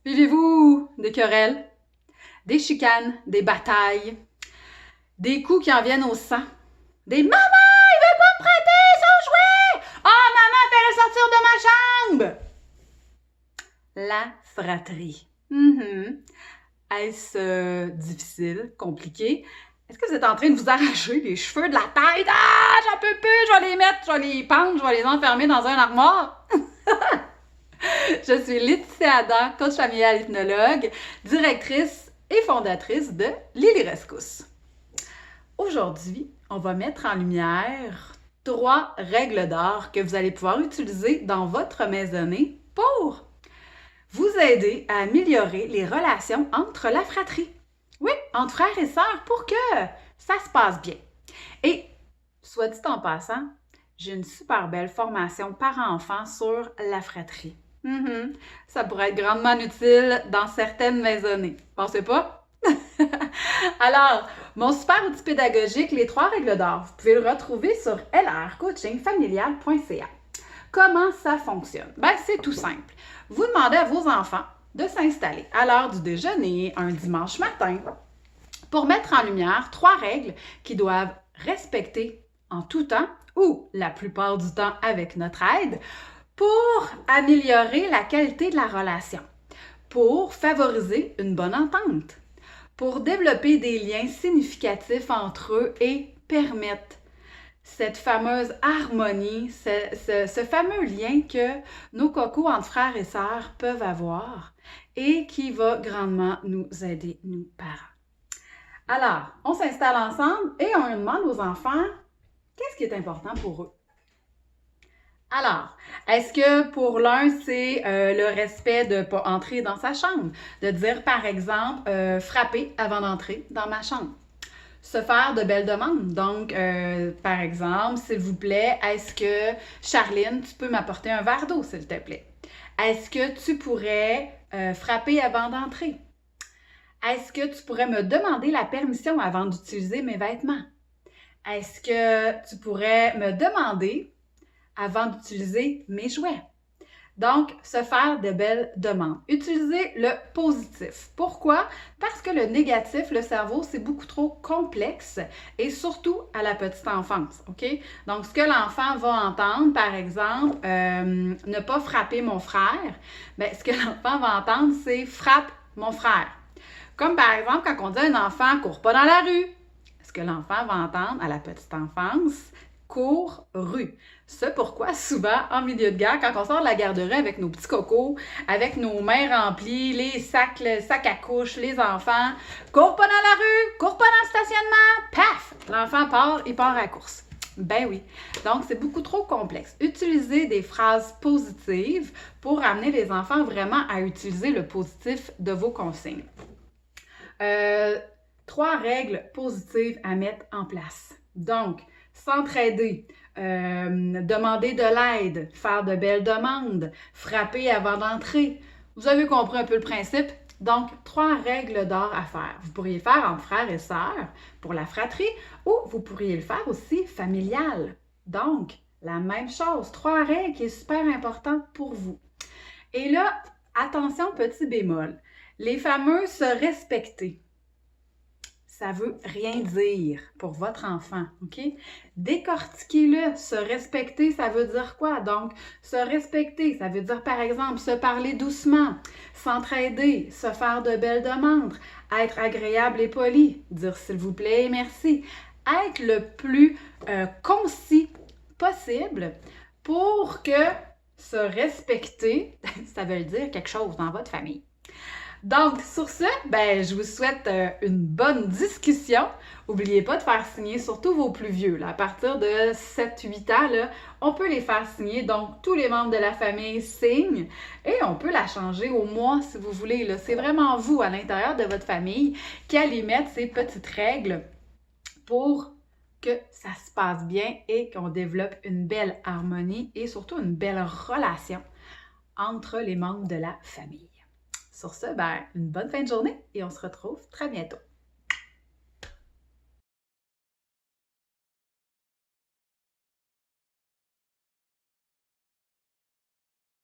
Vivez-vous des querelles, des chicanes, des batailles, des coups qui en viennent au sang, des «Maman, il veut pas me prêter son jouet! Oh, maman, fais-le sortir de ma chambre! » La fratrie. Est-ce difficile, compliqué? Est-ce que vous êtes en train de vous arracher les cheveux de la tête? Ah, j'en peux plus, je vais les mettre, je vais les pendre, je vais les enfermer dans un armoire. Je suis Laetitia Adam, coach familial hypnologue, directrice et fondatrice de Lily Rescousse. Aujourd'hui, on va mettre en lumière 3 règles d'or que vous allez pouvoir utiliser dans votre maisonnée pour vous aider à améliorer les relations entre la fratrie. Oui, entre frères et sœurs pour que ça se passe bien. Et, soit dit en passant, j'ai une super belle formation parent-enfant sur la fratrie. Ça pourrait être grandement utile dans certaines maisonnées. Pensez pas? Alors, mon super outil pédagogique, les 3 règles d'or, vous pouvez le retrouver sur lrcoachingfamilial.ca. Comment ça fonctionne? C'est tout simple. Vous demandez à vos enfants de s'installer à l'heure du déjeuner, un dimanche matin, pour mettre en lumière 3 règles qu'ils doivent respecter en tout temps ou la plupart du temps avec notre aide pour améliorer la qualité de la relation, pour favoriser une bonne entente, pour développer des liens significatifs entre eux et permettre cette fameuse harmonie, ce fameux lien que nos cocos entre frères et sœurs peuvent avoir et qui va grandement nous aider, nous parents. Alors, on s'installe ensemble et on demande aux enfants qu'est-ce qui est important pour eux. Alors, est-ce que pour l'un, c'est le respect de ne pas entrer dans sa chambre? De dire, par exemple, frapper avant d'entrer dans ma chambre. Se faire de belles demandes. Donc, par exemple, s'il vous plaît, est-ce que, Charline, tu peux m'apporter un verre d'eau, s'il te plaît? Est-ce que tu pourrais frapper avant d'entrer? Est-ce que tu pourrais me demander la permission avant d'utiliser mes vêtements? Est-ce que tu pourrais me demander avant d'utiliser mes jouets? Donc, se faire de belles demandes. Utilisez le positif. Pourquoi? Parce que le négatif, le cerveau, c'est beaucoup trop complexe et surtout à la petite enfance, OK? Donc, ce que l'enfant va entendre, par exemple, ne pas frapper mon frère, ce que l'enfant va entendre, c'est frappe mon frère. Comme par exemple, quand on dit à un enfant « cours pas dans la rue », ce que l'enfant va entendre à la petite enfance, cours rue. C'est pourquoi souvent, en milieu de guerre, quand on sort de la garderie avec nos petits cocos, avec nos mains remplies, les sacs, le sac à couche, les enfants, cours pas dans la rue, cours pas dans le stationnement, paf! L'enfant part, il part à la course. Ben oui. Donc, c'est beaucoup trop complexe. Utilisez des phrases positives pour amener les enfants vraiment à utiliser le positif de vos consignes. 3 règles positives à mettre en place. Donc, s'entraider, demander de l'aide, faire de belles demandes, frapper avant d'entrer. Vous avez compris un peu le principe? Donc, 3 règles d'or à faire. Vous pourriez le faire entre frères et sœurs pour la fratrie ou vous pourriez le faire aussi familial. Donc, la même chose, 3 règles qui est super importante pour vous. Et là, attention, petit bémol, les fameux se respecter. Ça veut rien dire pour votre enfant, OK? Décortiquez-le. Se respecter, ça veut dire quoi? Donc, se respecter, ça veut dire, par exemple, se parler doucement, s'entraider, se faire de belles demandes, être agréable et poli, dire s'il vous plaît et merci, être le plus concis possible pour que se respecter, ça veut dire quelque chose dans votre famille. Donc, sur ce, je vous souhaite une bonne discussion. N'oubliez pas de faire signer surtout vos plus vieux. Là. À partir de 7-8 ans, là, on peut les faire signer. Donc, tous les membres de la famille signent et on peut la changer au mois si vous voulez. Là. C'est vraiment vous, à l'intérieur de votre famille, qui allez mettre ces petites règles pour que ça se passe bien et qu'on développe une belle harmonie et surtout une belle relation entre les membres de la famille. Sur ce, une bonne fin de journée et on se retrouve très bientôt.